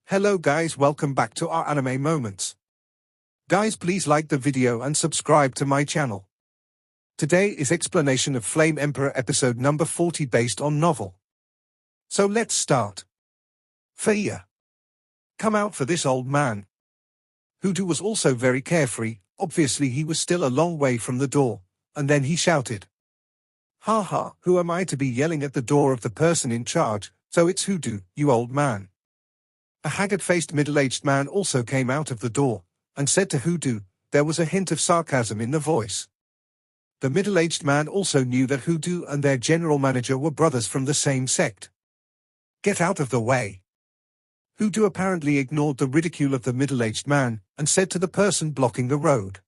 Hello guys, welcome back to our anime moments. Guys, please like the video and subscribe to my channel. Today is explanation of Flame Emperor episode number 40 based on novel. So let's start. Fire. Come out for this old man. Hudu was also very carefree, obviously he was still a long way from the door, and then he shouted. Ha ha, who am I to be yelling at the door of the person in charge, so it's Hudu, you old man. A haggard-faced middle-aged man also came out of the door, and said to Hudu. There was a hint of sarcasm in the voice. The middle-aged man also knew that Hudu and their general manager were brothers from the same sect. Get out of the way. Hudu apparently ignored the ridicule of the middle-aged man, and said to the person blocking the road.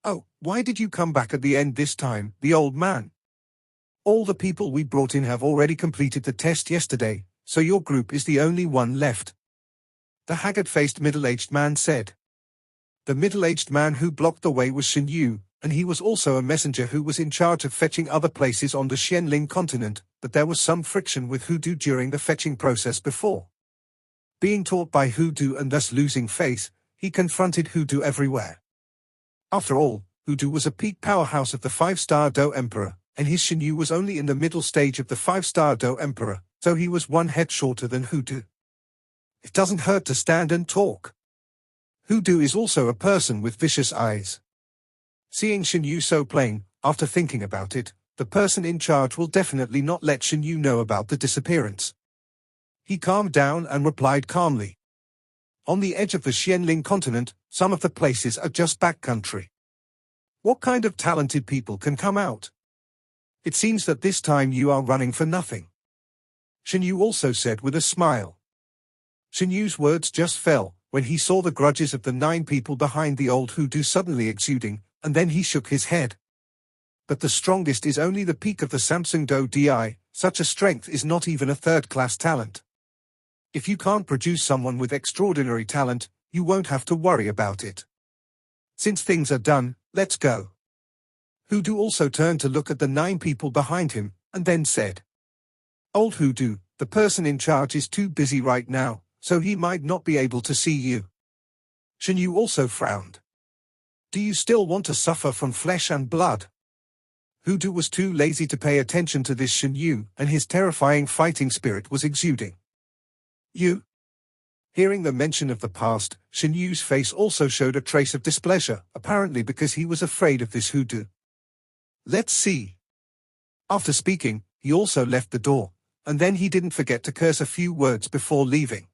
Oh, why did you come back at the end this time, the old man? All the people we brought in have already completed the test yesterday, so your group is the only one left. The haggard-faced middle-aged man said. The middle-aged man who blocked the way was Shin Yu, and he was also a messenger who was in charge of fetching other places on the Xianling continent, but there was some friction with Hudu during the fetching process before. Being taught by Hudu and thus losing faith, he confronted Hudu everywhere. After all, Hudu was a peak powerhouse of the 5-star Do Emperor, and his Shin Yu was only in the middle stage of the 5-star Do Emperor, so he was one head shorter than Hudu. It doesn't hurt to stand and talk. Hudu is also a person with vicious eyes. Seeing Shin Yu so plain, after thinking about it, the person in charge will definitely not let Shin Yu know about the disappearance. He calmed down and replied calmly. On the edge of the Xianling continent, some of the places are just backcountry. What kind of talented people can come out? It seems that this time you are running for nothing. Shin Yu also said with a smile. Shin Yu's words just fell, when he saw the grudges of the 9 people behind the old Hudu suddenly exuding, and then he shook his head. But the strongest is only the peak of the Samsung Do Di, such a strength is not even a third-class talent. If you can't produce someone with extraordinary talent, you won't have to worry about it. Since things are done, let's go. Hudu also turned to look at the 9 people behind him, and then said. Old Hudu, the person in charge is too busy right now, so he might not be able to see you. Shin Yu also frowned. Do you still want to suffer from flesh and blood? Hudu was too lazy to pay attention to this Shin Yu, and his terrifying fighting spirit was exuding. You? Hearing the mention of the past, Shin Yu's face also showed a trace of displeasure, apparently because he was afraid of this Hudu. Let's see. After speaking, he also left the door, and then he didn't forget to curse a few words before leaving.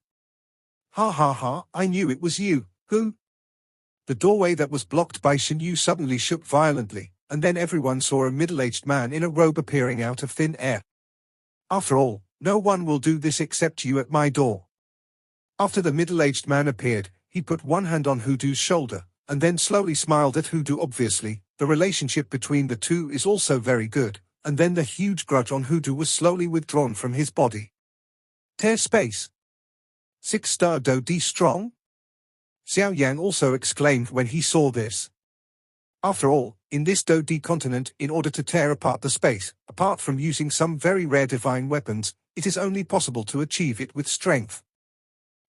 Ha ha ha, I knew it was you, who? The doorway that was blocked by Shin Yu suddenly shook violently, and then everyone saw a middle-aged man in a robe appearing out of thin air. After all, no one will do this except you at my door. After the middle-aged man appeared, he put one hand on Hudu's shoulder, and then slowly smiled at Hudu. Obviously, the relationship between the two is also very good, and then the huge grudge on Hudu was slowly withdrawn from his body. Tear space. 6-star Do Di strong? Xiao Yan also exclaimed when he saw this. After all, in this Do Di continent, in order to tear apart the space, apart from using some very rare divine weapons, it is only possible to achieve it with strength.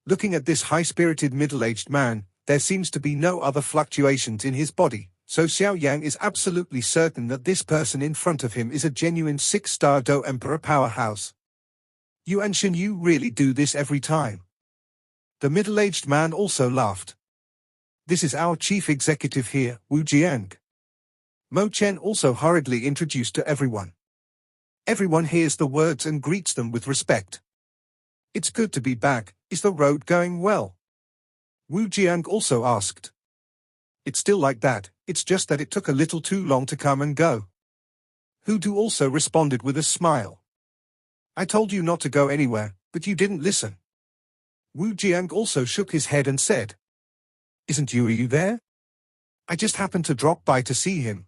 Looking at this high-spirited middle-aged man, there seems to be no other fluctuations in his body, so Xiao Yang is absolutely certain that this person in front of him is a genuine 6-star Do Emperor powerhouse. You and Shin Yu really do this every time. The middle-aged man also laughed. This is our chief executive here, Wu Jiang. Mo Chen also hurriedly introduced to everyone. Everyone hears the words and greets them with respect. It's good to be back, is the road going well? Wu Jiang also asked. It's still like that, it's just that it took a little too long to come and go. Hudu also responded with a smile. I told you not to go anywhere, but you didn't listen. Wu Jiang also shook his head and said. Isn't you there? I just happened to drop by to see him.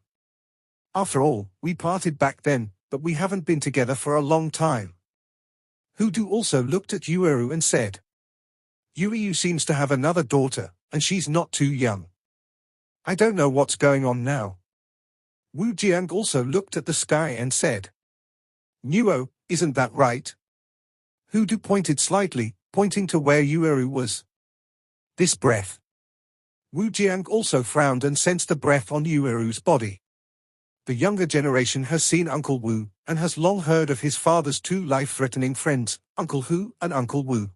After all, we parted back then, but we haven't been together for a long time. Hudu also looked at Yueru and said. Yueru seems to have another daughter, and she's not too young. I don't know what's going on now. Wu Jiang also looked at the sky and said. Nuo, isn't that right? Hudu pointed slightly, pointing to where Yueru was. This breath. Wu Jiang also frowned and sensed the breath on Yueru's body. The younger generation has seen Uncle Wu, and has long heard of his father's two life-threatening friends, Uncle Hu and Uncle Wu.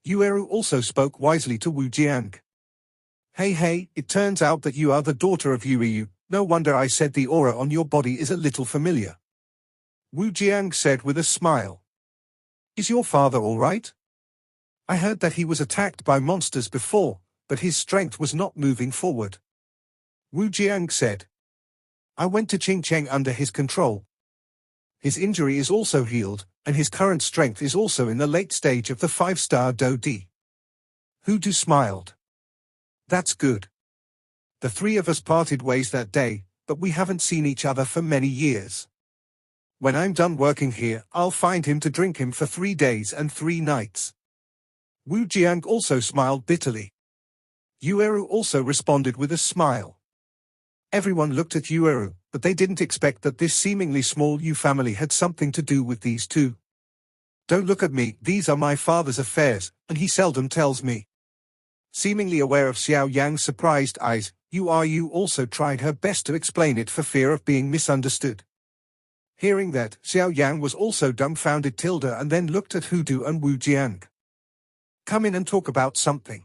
Yueru also spoke wisely to Wu Jiang. Hey, it turns out that you are the daughter of Yueru. No wonder I said the aura on your body is a little familiar. Wu Jiang said with a smile. Is your father all right? I heard that he was attacked by monsters before, but his strength was not moving forward. Wu Jiang said. I went to Qingcheng under his control. His injury is also healed, and his current strength is also in the late stage of the 5-star Do Di. Hudu smiled. That's good. The three of us parted ways that day, but we haven't seen each other for many years. When I'm done working here, I'll find him to drink him for 3 days and 3 nights. Wu Jiang also smiled bitterly. Yueru also responded with a smile. Everyone looked at Yueru, but they didn't expect that this seemingly small Yu family had something to do with these two. Don't look at me, these are my father's affairs, and he seldom tells me. Seemingly aware of Xiao Yan's surprised eyes, Yu also tried her best to explain it for fear of being misunderstood. Hearing that, Xiao Yan was also dumbfounded and then looked at Hudu and Wu Jiang. Come in and talk about something.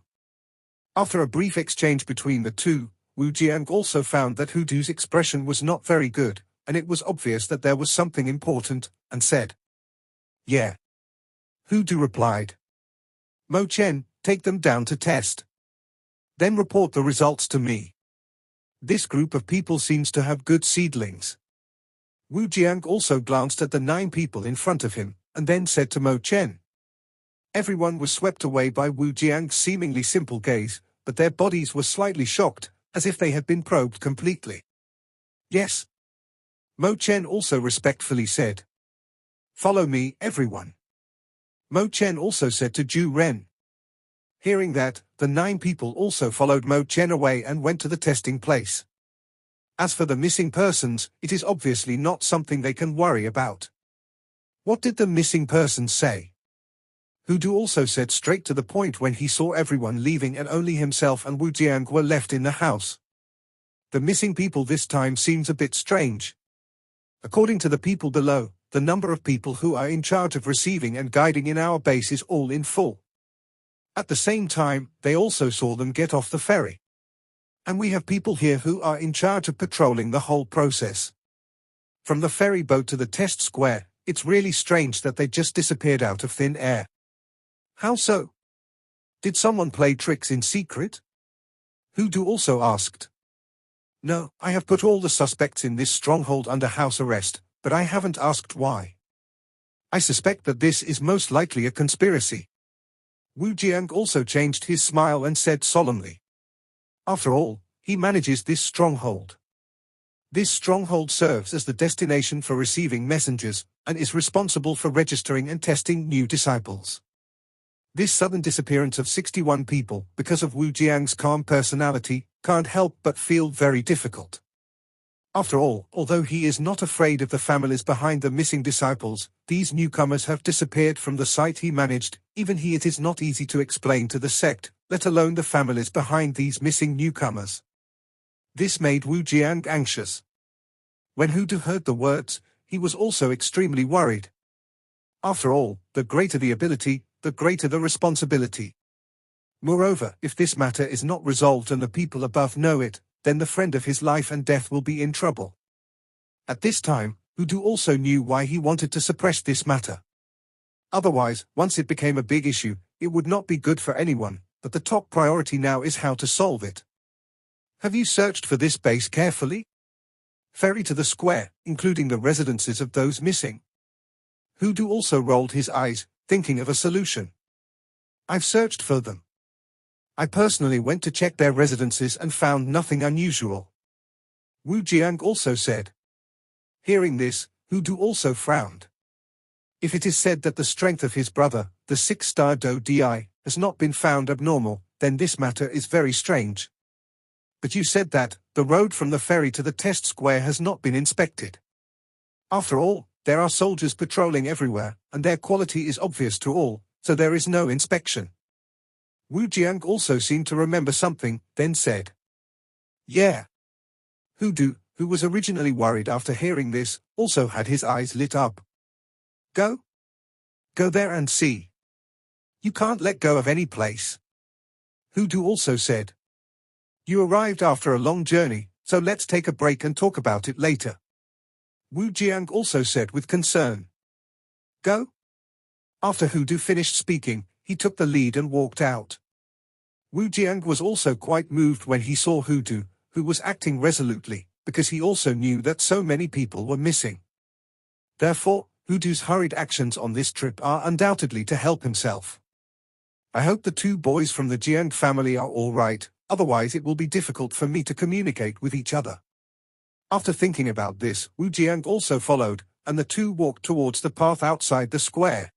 After a brief exchange between the two, Wu Jiang also found that Hudu's expression was not very good, and it was obvious that there was something important, and said, Yeah. Hudu replied. Mo Chen, take them down to test. Then report the results to me. This group of people seems to have good seedlings. Wu Jiang also glanced at the 9 people in front of him, and then said to Mo Chen. Everyone was swept away by Wu Jiang's seemingly simple gaze, but their bodies were slightly shocked, as if they had been probed completely. Yes. Mo Chen also respectfully said. Follow me, everyone. Mo Chen also said to Zhu Ren. Hearing that, the 9 people also followed Mo Chen away and went to the testing place. As for the missing persons, it is obviously not something they can worry about. What did the missing persons say? Hudu also said straight to the point when he saw everyone leaving and only himself and Wu Jiang were left in the house. The missing people this time seems a bit strange. According to the people below, the number of people who are in charge of receiving and guiding in our base is all in full. At the same time, they also saw them get off the ferry. And we have people here who are in charge of patrolling the whole process. From the ferry boat to the test square, it's really strange that they just disappeared out of thin air. How so? Did someone play tricks in secret? Hudu also asked. No, I have put all the suspects in this stronghold under house arrest, but I haven't asked why. I suspect that this is most likely a conspiracy. Wu Jiang also changed his smile and said solemnly. After all, he manages this stronghold. This stronghold serves as the destination for receiving messengers, and is responsible for registering and testing new disciples. This sudden disappearance of 61 people, because of Wu Jiang's calm personality, can't help but feel very difficult. After all, although he is not afraid of the families behind the missing disciples, these newcomers have disappeared from the site he managed. Even it is not easy to explain to the sect, let alone the families behind these missing newcomers. This made Wu Jiang anxious. When Hudu heard the words, he was also extremely worried. After all, the greater the ability, the greater the responsibility. Moreover, if this matter is not resolved and the people above know it, then the friend of his life and death will be in trouble. At this time, Hudu also knew why he wanted to suppress this matter. Otherwise, once it became a big issue, it would not be good for anyone, but the top priority now is how to solve it. Have you searched for this base carefully? Ferry to the square, including the residences of those missing. Hudu also rolled his eyes, thinking of a solution. I've searched for them. I personally went to check their residences and found nothing unusual. Wu Jiang also said. Hearing this, Hudu also frowned. If it is said that the strength of his brother, the 6-star Do Di, has not been found abnormal, then this matter is very strange. But you said that the road from the ferry to the test square has not been inspected. After all, there are soldiers patrolling everywhere, and their quality is obvious to all, so there is no inspection. Wu Jiang also seemed to remember something, then said, "Yeah." Hudu, who was originally worried after hearing this, also had his eyes lit up. "Go? Go there and see. You can't let go of any place." Hudu also said, "You arrived after a long journey, so let's take a break and talk about it later." Wu Jiang also said with concern, "Go?" After Hudu finished speaking, he took the lead and walked out. Wu Jiang was also quite moved when he saw Hudu, who was acting resolutely, because he also knew that so many people were missing. Therefore, Hudu's hurried actions on this trip are undoubtedly to help himself. I hope the two boys from the Jiang family are all right, otherwise it will be difficult for me to communicate with each other. After thinking about this, Wu Jiang also followed, and the two walked towards the path outside the square.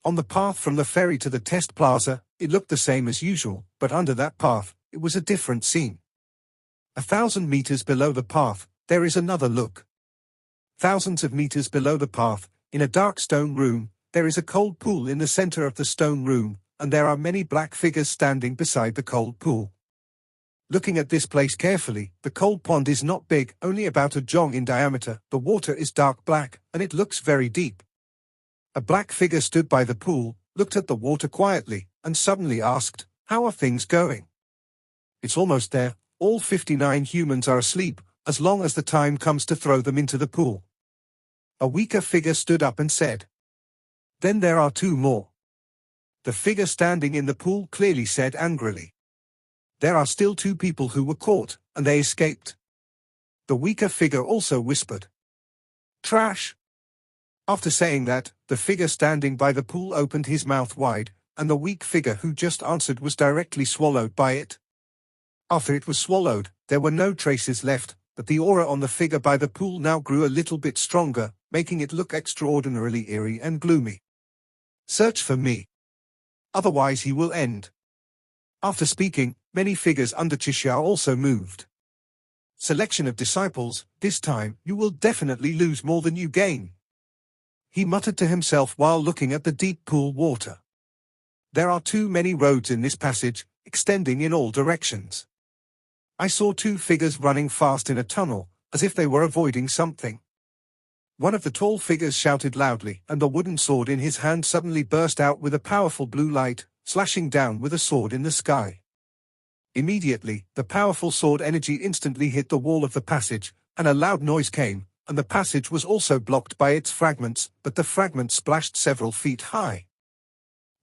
On the path from the ferry to the test plaza, it looked the same as usual, but under that path, it was a different scene. 1,000 meters below the path, there is another look. Thousands of meters below the path, in a dark stone room, there is a cold pool in the center of the stone room, and there are many black figures standing beside the cold pool. Looking at this place carefully, the cold pond is not big, only about a jong in diameter, the water is dark black, and it looks very deep. A black figure stood by the pool, looked at the water quietly, and suddenly asked, "How are things going?" "It's almost there, all 59 humans are asleep, as long as the time comes to throw them into the pool." A weaker figure stood up and said, "Then there are two more." The figure standing in the pool clearly said angrily, "There are still two people who were caught, and they escaped." The weaker figure also whispered, "Trash." After saying that, the figure standing by the pool opened his mouth wide, and the weak figure who just answered was directly swallowed by it. After it was swallowed, there were no traces left, but the aura on the figure by the pool now grew a little bit stronger, making it look extraordinarily eerie and gloomy. "Search for me. Otherwise he will end." After speaking, many figures under Qixiao also moved. "Selection of disciples, this time you will definitely lose more than you gain," he muttered to himself while looking at the deep pool water. "There are too many roads in this passage, extending in all directions. I saw two figures running fast in a tunnel, as if they were avoiding something." One of the tall figures shouted loudly, and the wooden sword in his hand suddenly burst out with a powerful blue light, slashing down with a sword in the sky. Immediately, the powerful sword energy instantly hit the wall of the passage, and a loud noise came, and the passage was also blocked by its fragments, but the fragments splashed several feet high.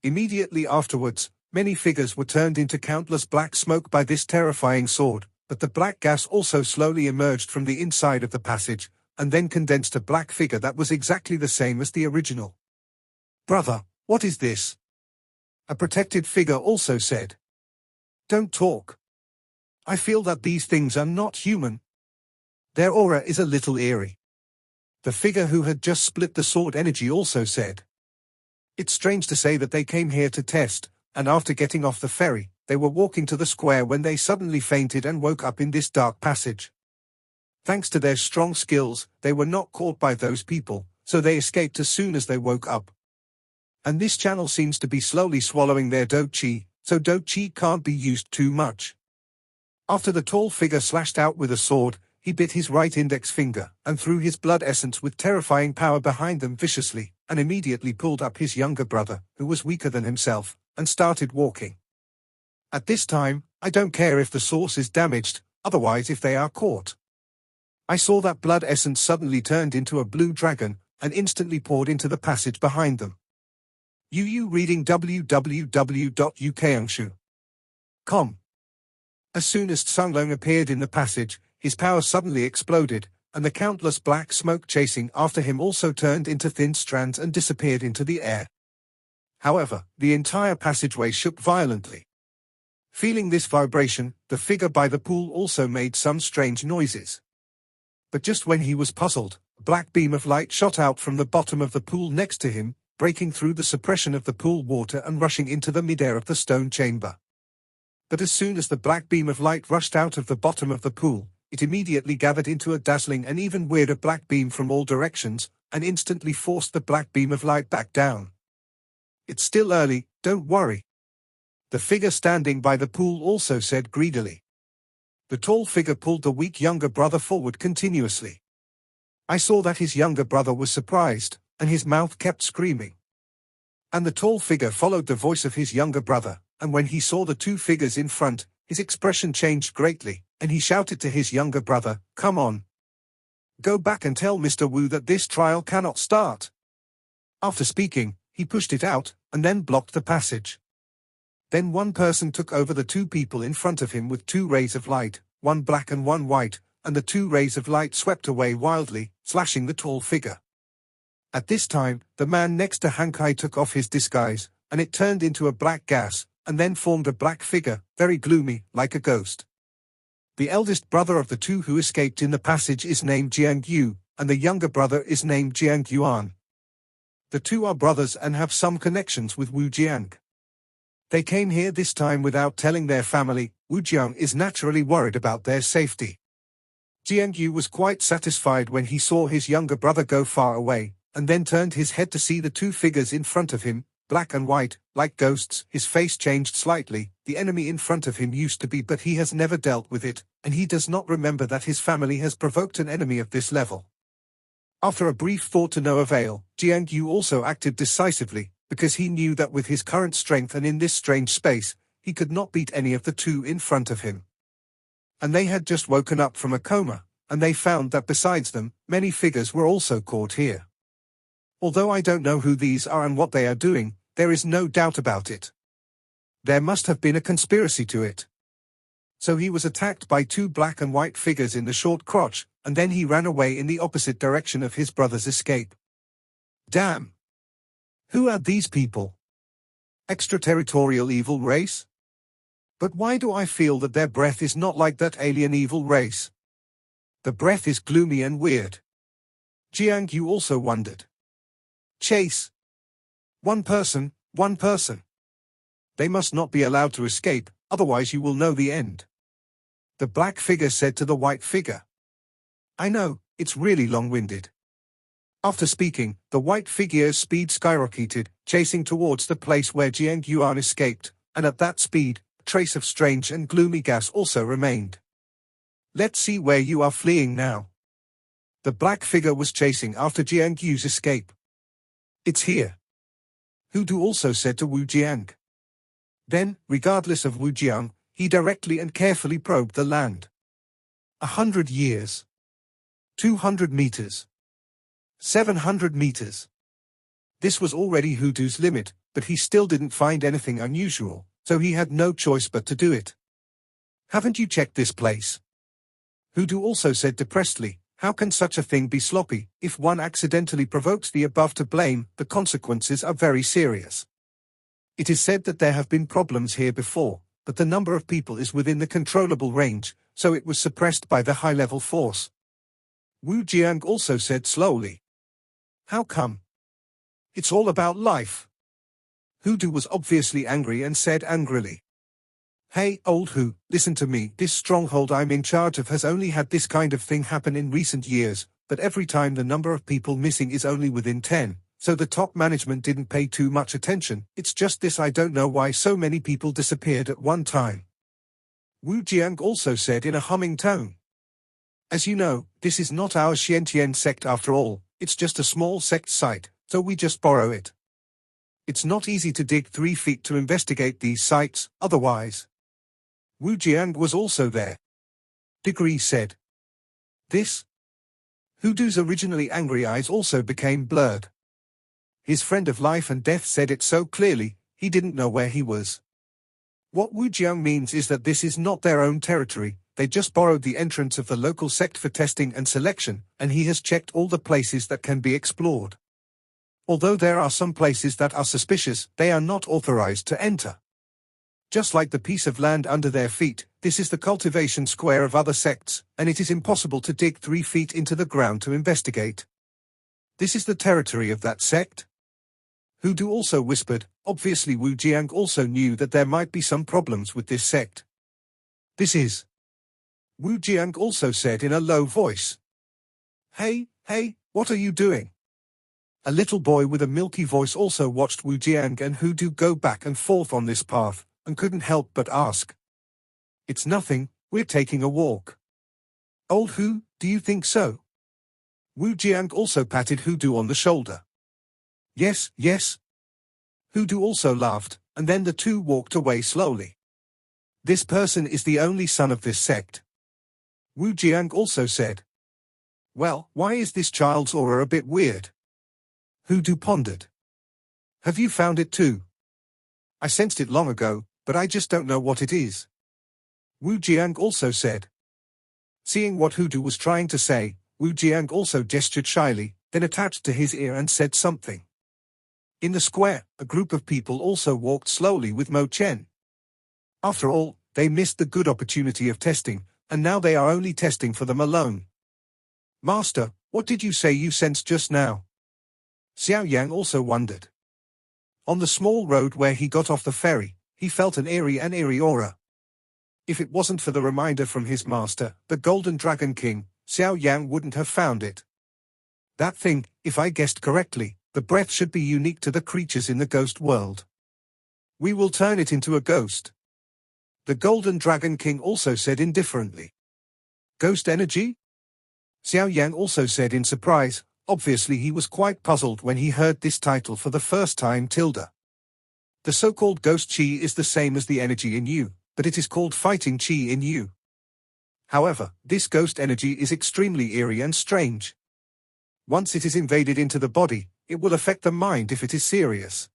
Immediately afterwards, many figures were turned into countless black smoke by this terrifying sword, but the black gas also slowly emerged from the inside of the passage, and then condensed a black figure that was exactly the same as the original. "Brother, what is this?" a protected figure also said. "Don't talk. I feel that these things are not human. Their aura is a little eerie." The figure who had just split the sword energy also said, "It's strange to say that they came here to test, and after getting off the ferry, they were walking to the square when they suddenly fainted and woke up in this dark passage. Thanks to their strong skills, they were not caught by those people, so they escaped as soon as they woke up. And this channel seems to be slowly swallowing their do chi, so do chi can't be used too much." After the tall figure slashed out with a sword, he bit his right index finger, and threw his blood essence with terrifying power behind them viciously, and immediately pulled up his younger brother, who was weaker than himself, and started walking. "At this time, I don't care if the source is damaged, otherwise if they are caught." I saw that blood essence suddenly turned into a blue dragon, and instantly poured into the passage behind them. UU reading www.ukangshu.com. As soon as Tsunglong appeared in the passage, his power suddenly exploded, and the countless black smoke chasing after him also turned into thin strands and disappeared into the air. However, the entire passageway shook violently. Feeling this vibration, the figure by the pool also made some strange noises. But just when he was puzzled, a black beam of light shot out from the bottom of the pool next to him, breaking through the suppression of the pool water and rushing into the midair of the stone chamber. But as soon as the black beam of light rushed out of the bottom of the pool, it immediately gathered into a dazzling and even weirder black beam from all directions, and instantly forced the black beam of light back down. It's still early, don't worry. The figure standing by the pool also said greedily. The tall figure pulled the weak younger brother forward continuously. I saw that his younger brother was surprised, and his mouth kept screaming. And the tall figure followed the voice of his younger brother, and when he saw the two figures in front, his expression changed greatly, and he shouted to his younger brother, "Come on. Go back and tell Mr. Wu that this trial cannot start." After speaking, he pushed it out, and then blocked the passage. Then one person took over the two people in front of him with two rays of light, one black and one white, and the two rays of light swept away wildly, slashing the tall figure. At this time, the man next to Hankai took off his disguise, and it turned into a black gas, and then formed a black figure, very gloomy, like a ghost. The eldest brother of the two who escaped in the passage is named Jiang Yu, and the younger brother is named Jiang Yuan. The two are brothers and have some connections with Wu Jiang. They came here this time without telling their family. Wu Jiang is naturally worried about their safety. Jiang Yu was quite satisfied when he saw his younger brother go far away, and then turned his head to see the two figures in front of him, black and white, like ghosts. His face changed slightly. The enemy in front of him used to be, but he has never dealt with it, and he does not remember that his family has provoked an enemy of this level. After a brief thought to no avail, Jiang Yu also acted decisively, because he knew that with his current strength and in this strange space, he could not beat any of the two in front of him. And they had just woken up from a coma, and they found that besides them, many figures were also caught here. Although I don't know who these are and what they are doing, there is no doubt about it. There must have been a conspiracy to it. So he was attacked by two black and white figures in the short crotch, and then he ran away in the opposite direction of his brother's escape. Damn! Who are these people? Extraterritorial evil race? But why do I feel that their breath is not like that alien evil race? The breath is gloomy and weird. Jiang Yu also wondered. Chase. One person. They must not be allowed to escape, otherwise you will know the end. The black figure said to the white figure. I know, it's really long-winded. After speaking, the white figure's speed skyrocketed, chasing towards the place where Jiang Yuan escaped, and at that speed, a trace of strange and gloomy gas also remained. Let's see where you are fleeing now. The black figure was chasing after Jiang Yu's escape. It's here. Hudu also said to Wu Jiang. Then, regardless of Wu Jiang, he directly and carefully probed the land. 100 years. 200 meters. 700 meters. This was already Hudu's limit, but he still didn't find anything unusual, so he had no choice but to do it. Haven't you checked this place? Hudu also said depressedly, how can such a thing be sloppy? If one accidentally provokes the above to blame, the consequences are very serious. It is said that there have been problems here before, but the number of people is within the controllable range, so it was suppressed by the high-level force. Wu Jiang also said slowly. How come? It's all about life. Hudu was obviously angry and said angrily. Hey, old Hu, listen to me. This stronghold I'm in charge of has only had this kind of thing happen in recent years, but every time the number of people missing is only within 10, so the top management didn't pay too much attention. It's just this, I don't know why so many people disappeared at one time. Wu Jiang also said in a humming tone. As you know, this is not our Xiantian sect after all, it's just a small sect site, so we just borrow it. It's not easy to dig 3 feet to investigate these sites, otherwise. Wu Jiang was also there. Degree said. This? Hudu's originally angry eyes also became blurred. His friend of life and death said it so clearly, he didn't know where he was. What Wu Jiang means is that this is not their own territory, they just borrowed the entrance of the local sect for testing and selection, and he has checked all the places that can be explored. Although there are some places that are suspicious, they are not authorized to enter. Just like the piece of land under their feet, this is the cultivation square of other sects, and it is impossible to dig 3 feet into the ground to investigate. This is the territory of that sect? Hudu also whispered. Obviously Wu Jiang also knew that there might be some problems with this sect. This is. Wu Jiang also said in a low voice. Hey, what are you doing? A little boy with a milky voice also watched Wu Jiang and Hu Du go back and forth on this path, and couldn't help but ask. "It's nothing, we're taking a walk." "Old Hu, do you think so?" Wu Jiang also patted Hu Du on the shoulder. "Yes, yes." Hu Du also laughed, and then the two walked away slowly. "This person is the only son of this sect," Wu Jiang also said. "Well, why is this child's aura a bit weird?" Hu Du pondered. "Have you found it too?" "I sensed it long ago, but I just don't know what it is," Wu Jiang also said. Seeing what Hu Du was trying to say, Wu Jiang also gestured shyly, then attached to his ear and said something. In the square, a group of people also walked slowly with Mo Chen. After all, they missed the good opportunity of testing, and now they are only testing for them alone. "Master, what did you say you sensed just now?" Xiao Yan also wondered. On the small road where he got off the ferry, he felt an eerie aura. If it wasn't for the reminder from his master, the Golden Dragon King, Xiao Yan wouldn't have found it. That thing, if I guessed correctly, the breath should be unique to the creatures in the ghost world. "We will turn it into a ghost," the Golden Dragon King also said indifferently. "Ghost energy?" Xiao Yan also said in surprise. Obviously he was quite puzzled when he heard this title for the first time. The so-called ghost chi is the same as the energy in you, but it is called fighting chi in you. However, this ghost energy is extremely eerie and strange. Once it is invaded into the body, it will affect the mind if it is serious.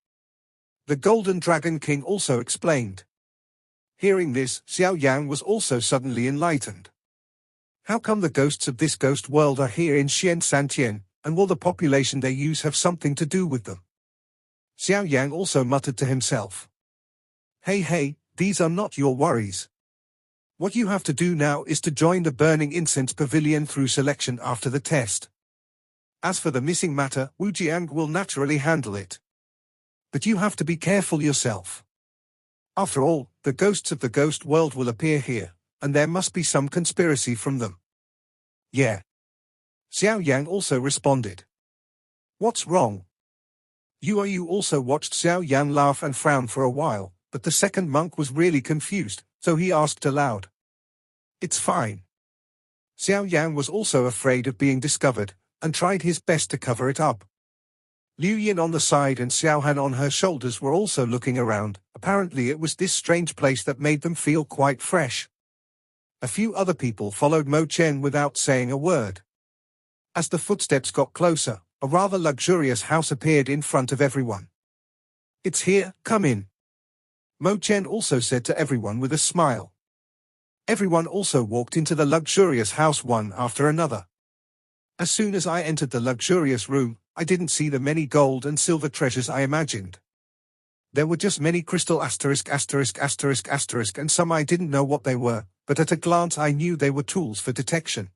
The Golden Dragon King also explained. Hearing this, Xiao Yan was also suddenly enlightened. How come the ghosts of this ghost world are here in Xian Santian, and will the population they use have something to do with them? Xiao Yan also muttered to himself. Hey, these are not your worries. What you have to do now is to join the Burning Incense Pavilion through selection after the test. As for the missing matter, Wu Jiang will naturally handle it. But you have to be careful yourself. After all, the ghosts of the ghost world will appear here, and there must be some conspiracy from them. Yeah. Xiao Yan also responded. What's wrong? You also watched Xiao Yan laugh and frown for a while, but the second monk was really confused, so he asked aloud. It's fine. Xiao Yan was also afraid of being discovered, and tried his best to cover it up. Liu Yin on the side and Xiao Han on her shoulders were also looking around. Apparently it was this strange place that made them feel quite fresh. A few other people followed Mo Chen without saying a word. As the footsteps got closer, a rather luxurious house appeared in front of everyone. It's here, come in. Mo Chen also said to everyone with a smile. Everyone also walked into the luxurious house one after another. As soon as I entered the luxurious room, I didn't see the many gold and silver treasures I imagined. There were just many crystal and some I didn't know what they were, but at a glance I knew they were tools for detection.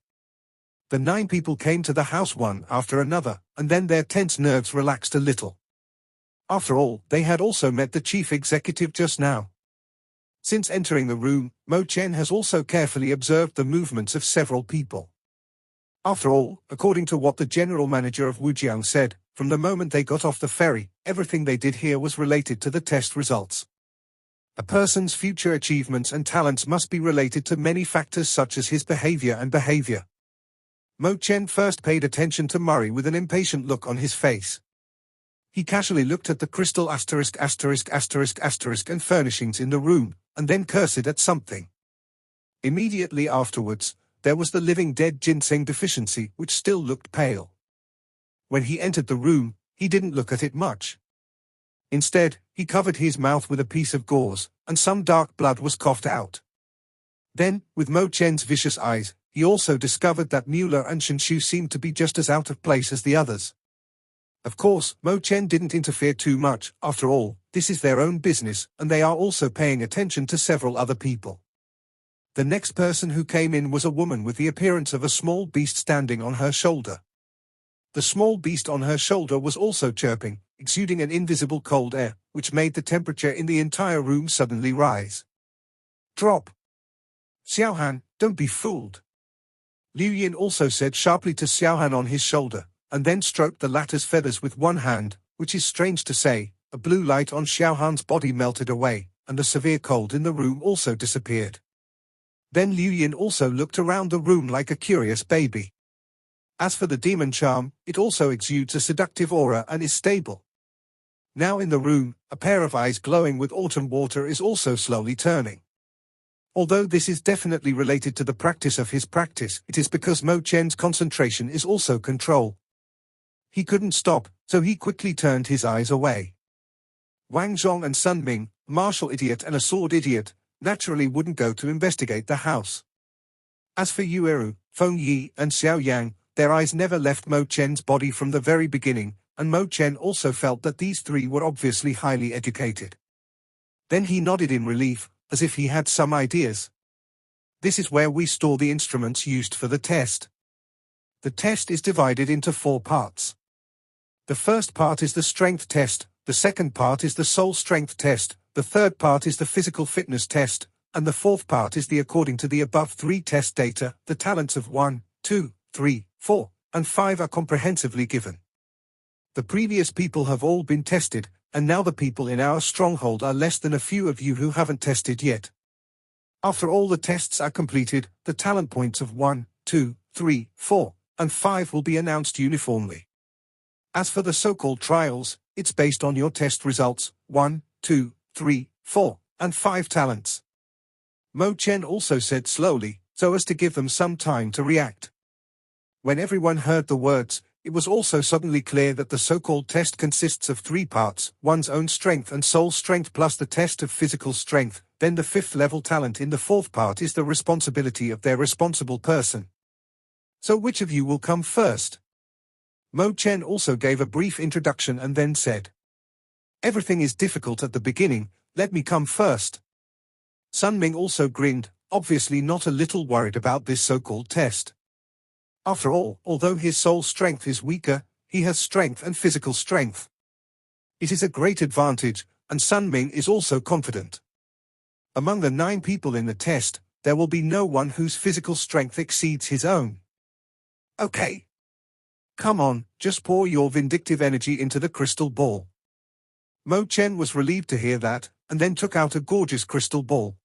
The 9 people came to the house one after another, and then their tense nerves relaxed a little. After all, they had also met the chief executive just now. Since entering the room, Mo Chen has also carefully observed the movements of several people. After all, according to what the general manager of Wujiang said, from the moment they got off the ferry, everything they did here was related to the test results. A person's future achievements and talents must be related to many factors such as his behavior. Mo Chen first paid attention to Murray with an impatient look on his face. He casually looked at the crystal and furnishings in the room, and then cursed at something. Immediately afterwards, there was the living dead ginseng deficiency, which still looked pale. When he entered the room, he didn't look at it much. Instead, he covered his mouth with a piece of gauze, and some dark blood was coughed out. Then, with Mo Chen's vicious eyes, he also discovered that Mueller and Shinshu seemed to be just as out of place as the others. Of course, Mo Chen didn't interfere too much. After all, this is their own business, and they are also paying attention to several other people. The next person who came in was a woman with the appearance of a small beast standing on her shoulder. The small beast on her shoulder was also chirping, exuding an invisible cold air, which made the temperature in the entire room suddenly rise. Drop. Xiao Han, don't be fooled. Liu Yin also said sharply to Xiao Han on his shoulder, and then stroked the latter's feathers with one hand, which is strange to say. A blue light on Xiao Han's body melted away, and the severe cold in the room also disappeared. Then Liu Yin also looked around the room like a curious baby. As for the demon charm, it also exudes a seductive aura and is stable. Now in the room, a pair of eyes glowing with autumn water is also slowly turning. Although this is definitely related to the practice of his practice, it is because Mo Chen's concentration is also control. He couldn't stop, so he quickly turned his eyes away. Wang Zhong and Sun Ming, a martial idiot and a sword idiot, naturally wouldn't go to investigate the house. As for Yueru, Feng Yi, and Xiao Yang, their eyes never left Mo Chen's body from the very beginning, and Mo Chen also felt that these three were obviously highly educated. Then he nodded in relief, as if he had some ideas. This is where we store the instruments used for the test. The test is divided into 4 parts. The first part is the strength test, the second part is the soul strength test, the third part is the physical fitness test, and the fourth part is the according to the above 3 test data, the talents of 1, 2, 3, 4, and 5 are comprehensively given. The previous people have all been tested, and now the people in our stronghold are less than a few of you who haven't tested yet. After all the tests are completed, the talent points of 1, 2, 3, 4, and 5 will be announced uniformly. As for the so-called trials, it's based on your test results, 1, 2, 3, 4, and 5 talents. Mo Chen also said slowly, so as to give them some time to react. When everyone heard the words, it was also suddenly clear that the so-called test consists of 3 parts, one's own strength and soul strength plus the test of physical strength, then the 5th level talent in the 4th part is the responsibility of their responsible person. So which of you will come first? Mo Chen also gave a brief introduction and then said, "Everything is difficult at the beginning, let me come first." Sun Ming also grinned, obviously not a little worried about this so-called test. After all, although his soul strength is weaker, he has strength and physical strength. It is a great advantage, and Sun Ming is also confident. Among the 9 people in the test, there will be no one whose physical strength exceeds his own. Okay. Come on, just pour your vindictive energy into the crystal ball. Mo Chen was relieved to hear that, and then took out a gorgeous crystal ball.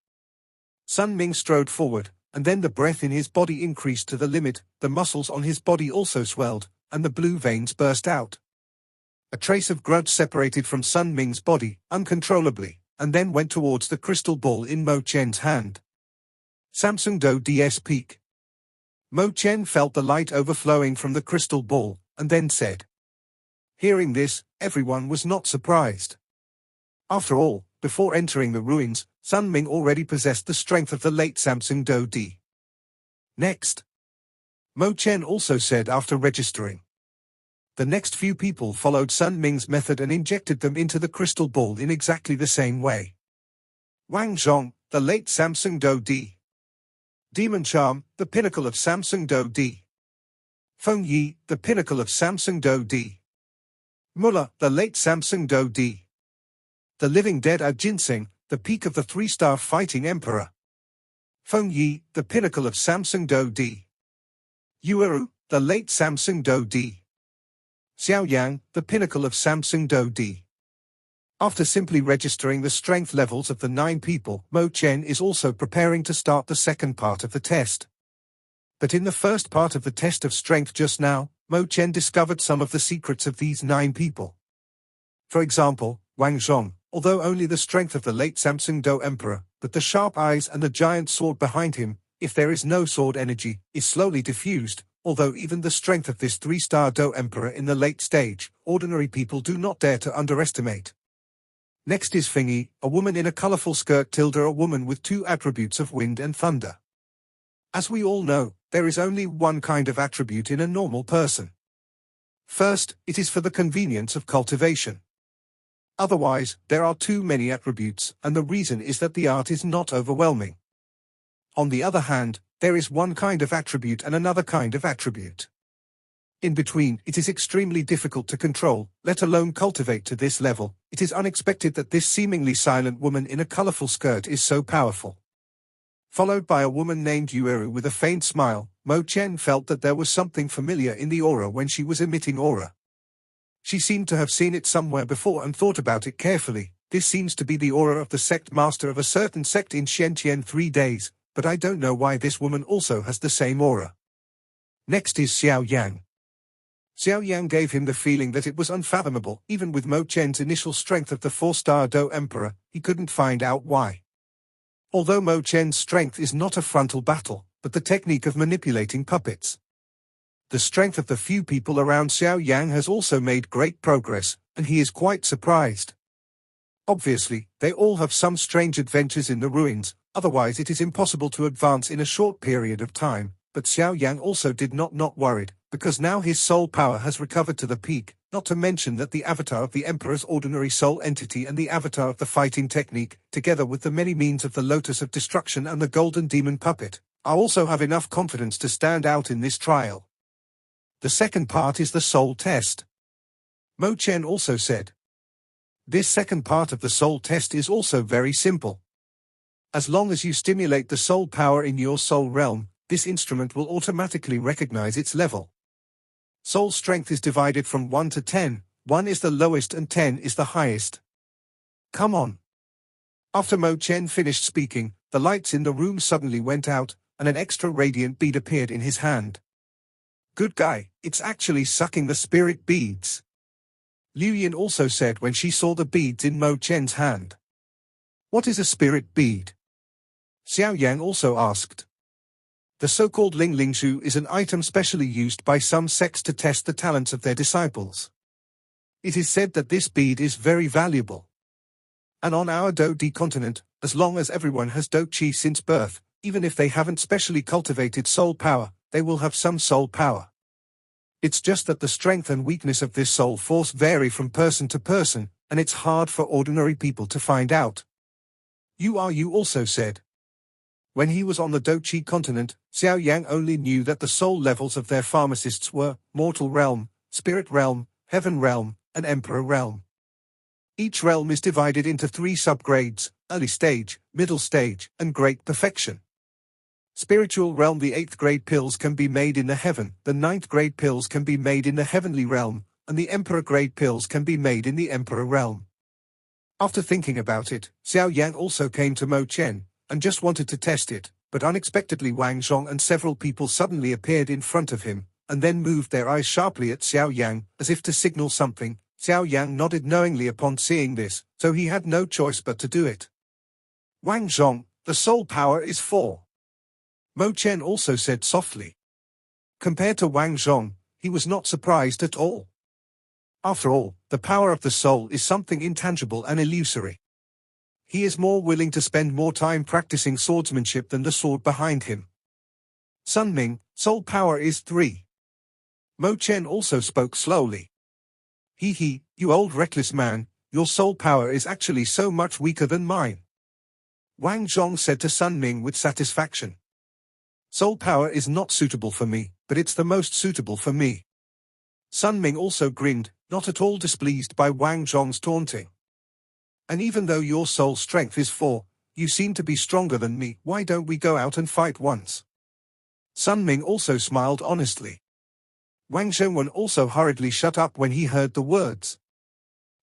Sun Ming strode forward, and then the breath in his body increased to the limit, the muscles on his body also swelled, and the blue veins burst out. A trace of grudge separated from Sun Ming's body, uncontrollably, and then went towards the crystal ball in Mo Chen's hand. Samsung Do DS Peak. Mo Chen felt the light overflowing from the crystal ball, and then said. Hearing this, everyone was not surprised. After all, before entering the ruins, Sun Ming already possessed the strength of the late Samsung Do Di. Next. Mo Chen also said after registering. The next few people followed Sun Ming's method and injected them into the crystal ball in exactly the same way. Wang Zhong, the late Samsung Do Di. Demon Charm, the pinnacle of Samsung Do Di. Feng Yi, the pinnacle of Samsung Do Di. Mullah, the late Samsung Do Di. The living dead are Ginseng, the peak of the 3-star fighting emperor. Feng Yi, the pinnacle of Samsung Do Di. Yueru, the late Samsung Do Di. Xiao Yan, the pinnacle of Samsung Do Di. After simply registering the strength levels of the 9 people, Mo Chen is also preparing to start the second part of the test. But in the first part of the test of strength just now, Mo Chen discovered some of the secrets of these 9 people. For example, Wang Zhong, although only the strength of the late Samsung Do Emperor, but the sharp eyes and the giant sword behind him, if there is no sword energy, is slowly diffused, although even the strength of this 3-star Do Emperor in the late stage, ordinary people do not dare to underestimate. Next is Feng Yi, a woman in a colorful skirt tilde a woman with 2 attributes of wind and thunder. As we all know, there is only one kind of attribute in a normal person. First, it is for the convenience of cultivation. Otherwise, there are too many attributes, and the reason is that the art is not overwhelming. On the other hand, there is one kind of attribute and another kind of attribute. In between, it is extremely difficult to control, let alone cultivate to this level. It is unexpected that this seemingly silent woman in a colorful skirt is so powerful. followed by a woman named Yueru with a faint smile. Mo Chen felt that there was something familiar in the aura when she was emitting aura. She seemed to have seen it somewhere before and thought about it carefully. This seems to be the aura of the sect master of a certain sect in Shentian 3 days, but I don't know why this woman also has the same aura. Next is Xiao Yan. Xiao Yan gave him the feeling that it was unfathomable. Even with Mo Chen's initial strength of the 4-star Do Emperor, he couldn't find out why. Although Mo Chen's strength is not a frontal battle, but the technique of manipulating puppets. The strength of the few people around Xiao Yan has also made great progress, and he is quite surprised. Obviously, they all have some strange adventures in the ruins, otherwise it is impossible to advance in a short period of time, but Xiao Yan also did not worried, because now his soul power has recovered to the peak, not to mention that the avatar of the Emperor's ordinary soul entity and the avatar of the fighting technique, together with the many means of the Lotus of Destruction and the Golden Demon Puppet, I also have enough confidence to stand out in this trial. The second part is the soul test. Mo Chen also said. This second part of the soul test is also very simple. As long as you stimulate the soul power in your soul realm, this instrument will automatically recognize its level. Soul strength is divided from 1 to 10, 1 is the lowest and 10 is the highest. Come on. After Mo Chen finished speaking, the lights in the room suddenly went out, and an extra radiant bead appeared in his hand. Good guy, it's actually sucking the spirit beads. Liu Yin also said when she saw the beads in Mo Chen's hand. What is a spirit bead? Xiao Yang also asked. The so-called Ling Ling Shu is an item specially used by some sects to test the talents of their disciples. It is said that this bead is very valuable. And on our Do Di continent, as long as everyone has Do Chi since birth, even if they haven't specially cultivated soul power, they will have some soul power. It's just that the strength and weakness of this soul force vary from person to person, and it's hard for ordinary people to find out. You also said. When he was on the Do Chi continent, Xiao Yang only knew that the soul levels of their pharmacists were Mortal Realm, Spirit Realm, Heaven Realm, and Emperor Realm. Each realm is divided into 3 subgrades: Early Stage, Middle Stage, and Great Perfection. Spiritual realm: the 8th grade pills can be made in the heaven, the 9th grade pills can be made in the heavenly realm, and the Emperor grade pills can be made in the Emperor realm. After thinking about it, Xiao Yan also came to Mo Chen, and just wanted to test it, but unexpectedly Wang Zhong and several people suddenly appeared in front of him, and then moved their eyes sharply at Xiao Yang, as if to signal something. Xiao Yang nodded knowingly upon seeing this, so he had no choice but to do it. Wang Zhong, the soul power is 4. Mo Chen also said softly. Compared to Wang Zhong, he was not surprised at all. After all, the power of the soul is something intangible and illusory. He is more willing to spend more time practicing swordsmanship than the sword behind him. Sun Ming, soul power is 3. Mo Chen also spoke slowly. He, you old reckless man, your soul power is actually so much weaker than mine. Wang Zhong said to Sun Ming with satisfaction. Soul power is not suitable for me, but it's the most suitable for me. Sun Ming also grinned, not at all displeased by Wang Zhong's taunting. And even though your soul strength is 4, you seem to be stronger than me. Why don't we go out and fight once? Sun Ming also smiled honestly. Wang Zhongwen also hurriedly shut up when he heard the words.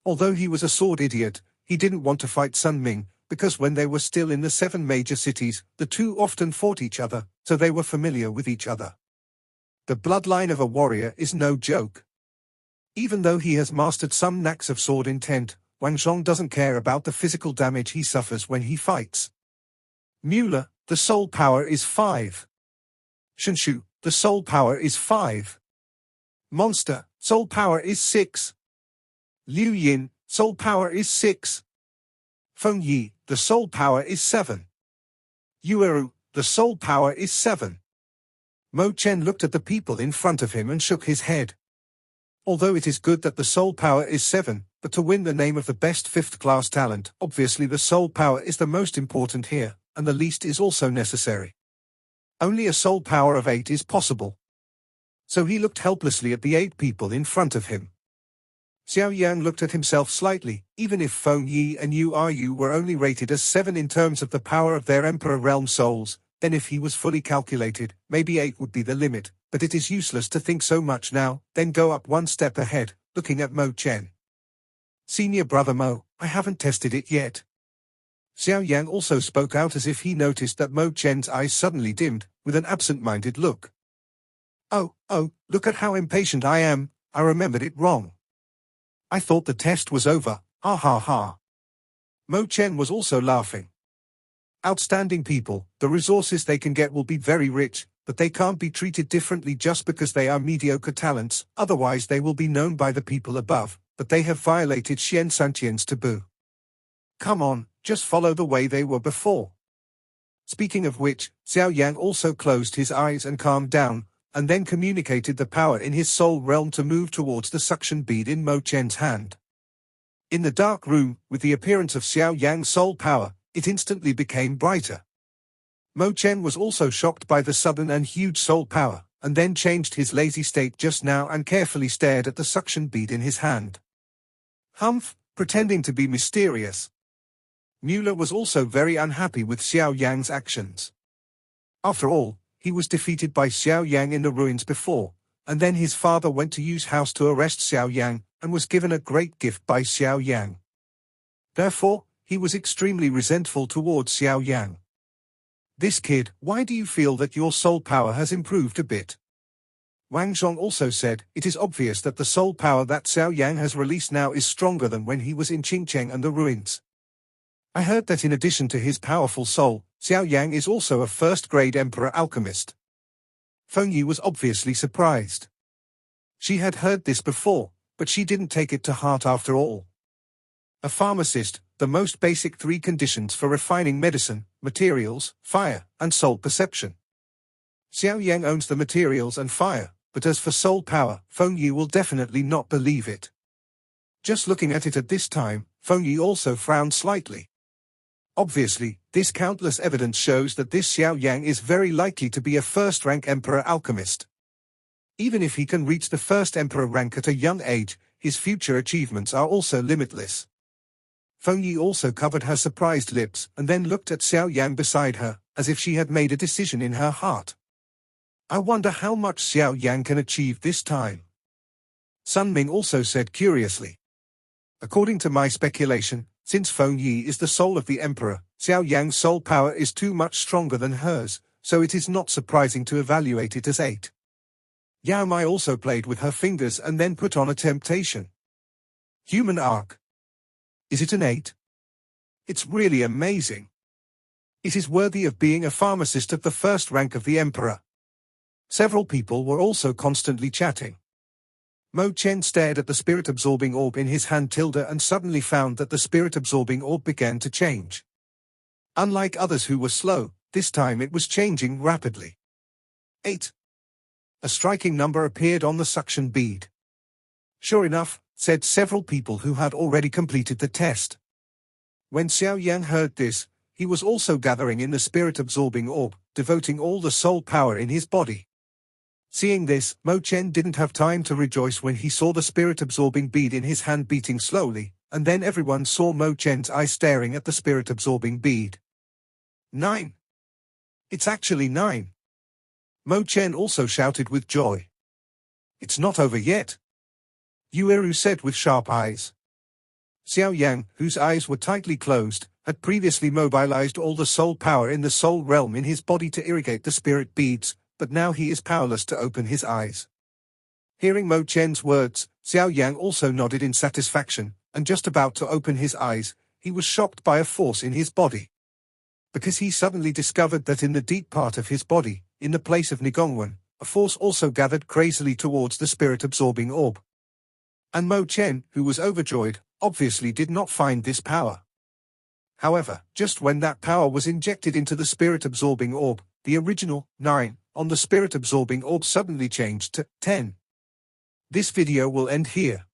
Although he was a sword idiot, he didn't want to fight Sun Ming, because when they were still in the 7 major cities, the two often fought each other, so they were familiar with each other. The bloodline of a warrior is no joke. Even though he has mastered some knacks of sword intent, Wang Zhong doesn't care about the physical damage he suffers when he fights. Mueller, the soul power is 5. Shunshu, the soul power is 5. Monster, soul power is 6. Liu Yin, soul power is 6. Feng Yi, the soul power is 7. Yueru, the soul power is 7. Mo Chen looked at the people in front of him and shook his head. Although it is good that the soul power is 7, but to win the name of the best 5th-class talent, obviously the soul power is the most important here, and the least is also necessary. Only a soul power of 8 is possible. So he looked helplessly at the 8 people in front of him. Xiao Yan looked at himself slightly. Even if Feng Yi and Yu Ru were only rated as 7 in terms of the power of their Emperor Realm souls, then if he was fully calculated, maybe 8 would be the limit, but it is useless to think so much now. Then go up one step ahead, looking at Mo Chen. Senior brother Mo, I haven't tested it yet. Xiao Yan also spoke out as if he noticed that Mo Chen's eyes suddenly dimmed, with an absent-minded look. Oh, look at how impatient I am, I remembered it wrong. I thought the test was over, ha ha ha. Mo Chen was also laughing. Outstanding people, the resources they can get will be very rich, but they can't be treated differently just because they are mediocre talents, otherwise they will be known by the people above, but they have violated Xian Santian's taboo. Come on, just follow the way they were before. Speaking of which, Xiao Yang also closed his eyes and calmed down, and then communicated the power in his soul realm to move towards the suction bead in Mo Chen's hand. In the dark room, with the appearance of Xiao Yang's soul power, it instantly became brighter. Mo Chen was also shocked by the sudden and huge soul power, and then changed his lazy state just now and carefully stared at the suction bead in his hand. Humph, pretending to be mysterious. Mueller was also very unhappy with Xiao Yang's actions. After all, he was defeated by Xiao Yang in the ruins before, and then his father went to Yu's house to arrest Xiao Yang, and was given a great gift by Xiao Yang. Therefore, he was extremely resentful towards Xiao Yang. This kid, why do you feel that your soul power has improved a bit? Wang Zhong also said, it is obvious that the soul power that Xiao Yang has released now is stronger than when he was in Qingcheng and the ruins. I heard that in addition to his powerful soul, Xiao Yang is also a first-grade Emperor Alchemist. Feng Yi was obviously surprised. She had heard this before, but she didn't take it to heart after all. A pharmacist, the most basic 3 conditions for refining medicine, materials, fire, and soul perception. Xiao Yang owns the materials and fire, but as for soul power, Feng Yi will definitely not believe it. Just looking at it at this time, Feng Yi also frowned slightly. Obviously, this countless evidence shows that this Xiao Yang is very likely to be a first-rank Emperor Alchemist. Even if he can reach the first Emperor rank at a young age, his future achievements are also limitless. Feng Yi also covered her surprised lips and then looked at Xiao Yang beside her, as if she had made a decision in her heart. I wonder how much Xiao Yang can achieve this time. Sun Ming also said curiously. According to my speculation, since Feng Yi is the soul of the Emperor, Xiao Yang's soul power is too much stronger than hers, so it is not surprising to evaluate it as 8. Yao Mai also played with her fingers and then put on a temptation. Human arc. Is it an 8? It's really amazing. It is worthy of being a pharmacist of the first rank of the Emperor. Several people were also constantly chatting. Mo Chen stared at the spirit-absorbing orb in his hand and suddenly found that the spirit-absorbing orb began to change. Unlike others who were slow, this time it was changing rapidly. 8. A striking number appeared on the suction bead. Sure enough, said several people who had already completed the test. When Xiao Yang heard this, he was also gathering in the spirit-absorbing orb, devoting all the soul power in his body. Seeing this, Mo Chen didn't have time to rejoice when he saw the spirit-absorbing bead in his hand beating slowly, and then everyone saw Mo Chen's eyes staring at the spirit-absorbing bead. 9. It's actually 9. Mo Chen also shouted with joy. It's not over yet. Yueru said with sharp eyes. Xiao Yang, whose eyes were tightly closed, had previously mobilized all the soul power in the soul realm in his body to irrigate the spirit beads, but now he is powerless to open his eyes. Hearing Mo Chen's words, Xiao Yang also nodded in satisfaction, and just about to open his eyes, he was shocked by a force in his body. Because he suddenly discovered that in the deep part of his body, in the place of Nigongwen, a force also gathered crazily towards the spirit-absorbing orb. And Mo Chen, who was overjoyed, obviously did not find this power. However, just when that power was injected into the spirit-absorbing orb, the original 9 on the spirit-absorbing orb suddenly changed to 10. This video will end here.